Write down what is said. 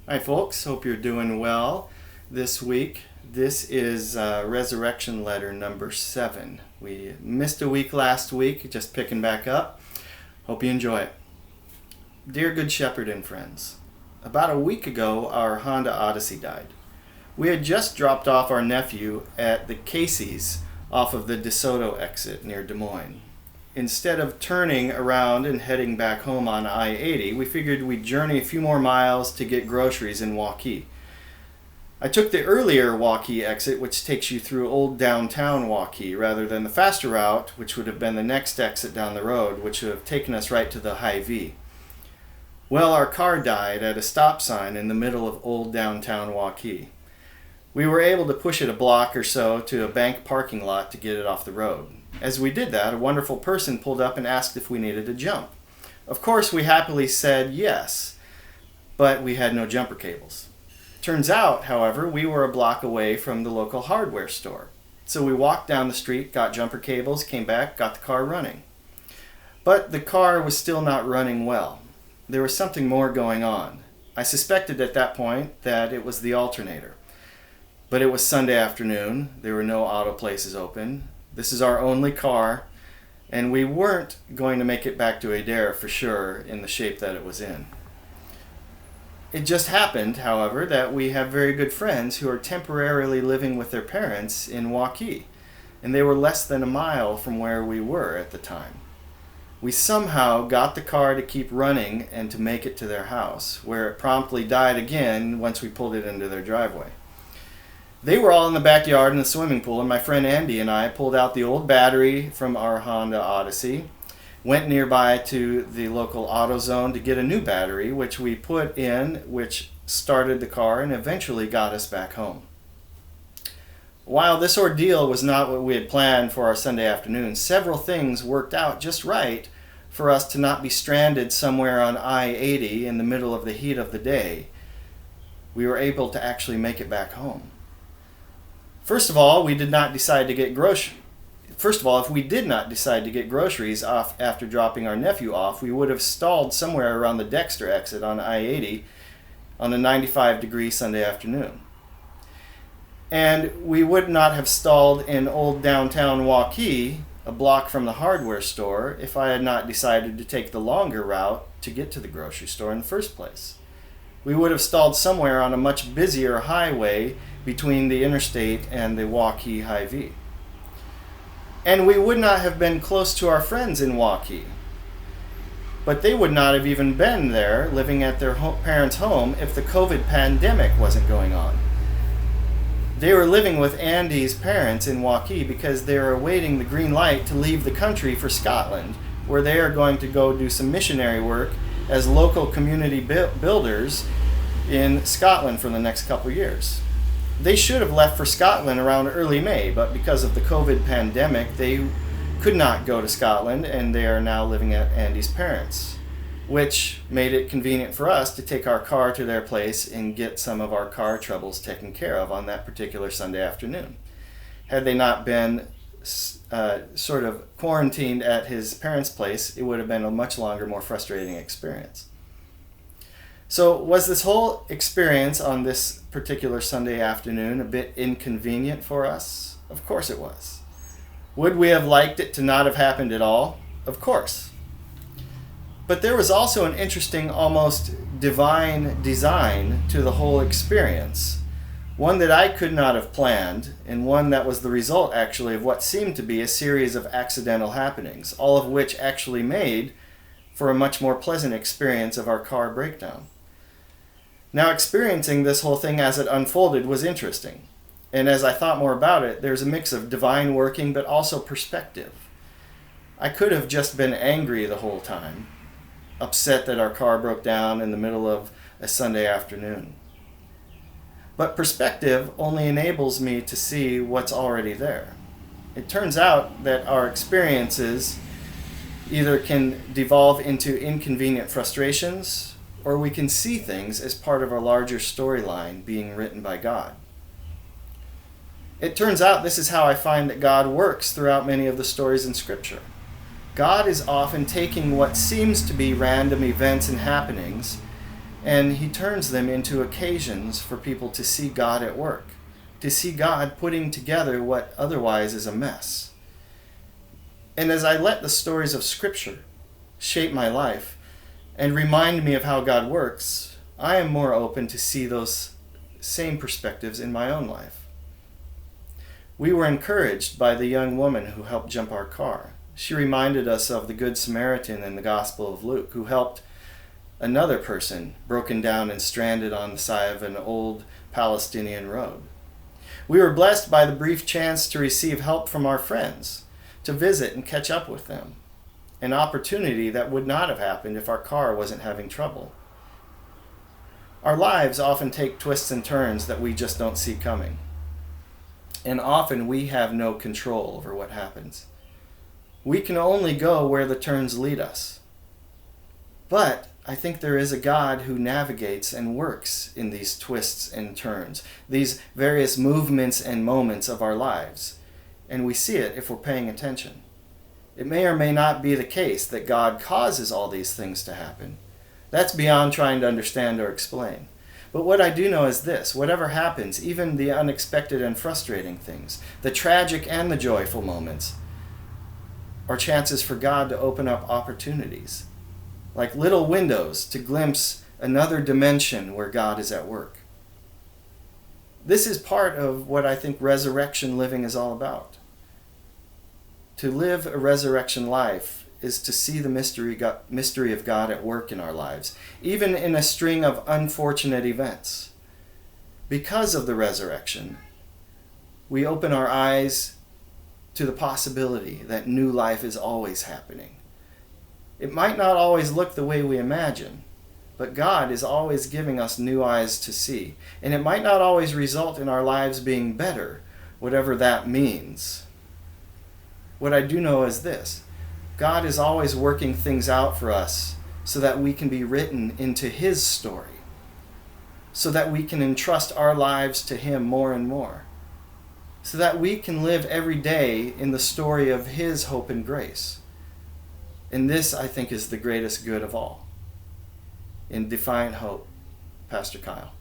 Hi, folks. Hope you're doing well this week. This is Resurrection Letter number 7. We missed a week last week, just picking back up. Hope you enjoy it. Dear Good Shepherd and friends, about a week ago, our Honda Odyssey died. We had just dropped off our nephew at the Casey's off of the DeSoto exit near Des Moines. Instead of turning around and heading back home on I-80, we figured we'd journey a few more miles to get groceries in Waukee. I took the earlier Waukee exit, which takes you through old downtown Waukee, rather than the faster route, which would have been the next exit down the road, which would have taken us right to the Hy-Vee. Well, our car died at a stop sign in the middle of old downtown Waukee. We were able to push it a block or so to a bank parking lot to get it off the road. As we did that, a wonderful person pulled up and asked if we needed a jump. Of course, we happily said yes, but we had no jumper cables. Turns out, however, we were a block away from the local hardware store. So we walked down the street, got jumper cables, came back, got the car running. But the car was still not running well. There was something more going on. I suspected at that point that it was the alternator. But it was Sunday afternoon. There were no auto places open. This is our only car, and we weren't going to make it back to Adair for sure in the shape that it was in. It just happened, however, that we have very good friends who are temporarily living with their parents in Waukee, and they were less than a mile from where we were at the time. We somehow got the car to keep running and to make it to their house, where it promptly died again once we pulled it into their driveway. They were all in the backyard in the swimming pool, and my friend Andy and I pulled out the old battery from our Honda Odyssey, went nearby to the local AutoZone to get a new battery, which we put in, which started the car and eventually got us back home. While this ordeal was not what we had planned for our Sunday afternoon, several things worked out just right for us to not be stranded somewhere on I-80 in the middle of the heat of the day. We were able to actually make it back home. First of all, if we did not decide to get groceries off after dropping our nephew off, we would have stalled somewhere around the Dexter exit on I-80 on a 95-degree Sunday afternoon. And we would not have stalled in old downtown Waukee, a block from the hardware store, if I had not decided to take the longer route to get to the grocery store in the first place. We would have stalled somewhere on a much busier highway between the interstate and the Waukee Hy-Vee. And we would not have been close to our friends in Waukee. But they would not have even been there living at their parents' home if the COVID pandemic wasn't going on. They were living with Andy's parents in Waukee because they are awaiting the green light to leave the country for Scotland, where they are going to go do some missionary work as local community builders in Scotland for the next couple years. They should have left for Scotland around early May, but because of the COVID pandemic, they could not go to Scotland, and they are now living at Andy's parents, which made it convenient for us to take our car to their place and get some of our car troubles taken care of on that particular Sunday afternoon. Had they not been sort of quarantined at his parents' place, it would have been a much longer, more frustrating experience. So was this whole experience on this particular Sunday afternoon a bit inconvenient for us? Of course it was. Would we have liked it to not have happened at all? Of course. But there was also an interesting, almost divine design to the whole experience. One that I could not have planned, and one that was the result actually of what seemed to be a series of accidental happenings, all of which actually made for a much more pleasant experience of our car breakdown. Now, experiencing this whole thing as it unfolded was interesting. And as I thought more about it, there's a mix of divine working but also perspective. I could have just been angry the whole time, upset that our car broke down in the middle of a Sunday afternoon. But perspective only enables me to see what's already there. It turns out that our experiences either can devolve into inconvenient frustrations, or we can see things as part of a larger storyline being written by God. It turns out this is how I find that God works throughout many of the stories in Scripture. God is often taking what seems to be random events and happenings And he turns them into occasions for people to see God at work, to see God putting together what otherwise is a mess. And as I let the stories of Scripture shape my life and remind me of how God works, I am more open to see those same perspectives in my own life. We were encouraged by the young woman who helped jump our car. She reminded us of the Good Samaritan in the Gospel of Luke, who helped another person broken down and stranded on the side of an old Palestinian road. We were blessed by the brief chance to receive help from our friends, to visit and catch up with them, an opportunity that would not have happened if our car wasn't having trouble. Our lives often take twists and turns that we just don't see coming, and often we have no control over what happens. We can only go where the turns lead us. But I think there is a God who navigates and works in these twists and turns, these various movements and moments of our lives. And we see it if we're paying attention. It may or may not be the case that God causes all these things to happen. That's beyond trying to understand or explain. But what I do know is this: whatever happens, even the unexpected and frustrating things, the tragic and the joyful moments, are chances for God to open up opportunities, like little windows to glimpse another dimension where God is at work. This is part of what I think resurrection living is all about. To live a resurrection life is to see the mystery of God at work in our lives, even in a string of unfortunate events. Because of the resurrection, we open our eyes to the possibility that new life is always happening. It might not always look the way we imagine, but God is always giving us new eyes to see. And it might not always result in our lives being better, whatever that means. What I do know is this: God is always working things out for us so that we can be written into His story, so that we can entrust our lives to Him more and more, so that we can live every day in the story of His hope and grace. And this, I think, is the greatest good of all. In Defiant Hope, Pastor Kyle.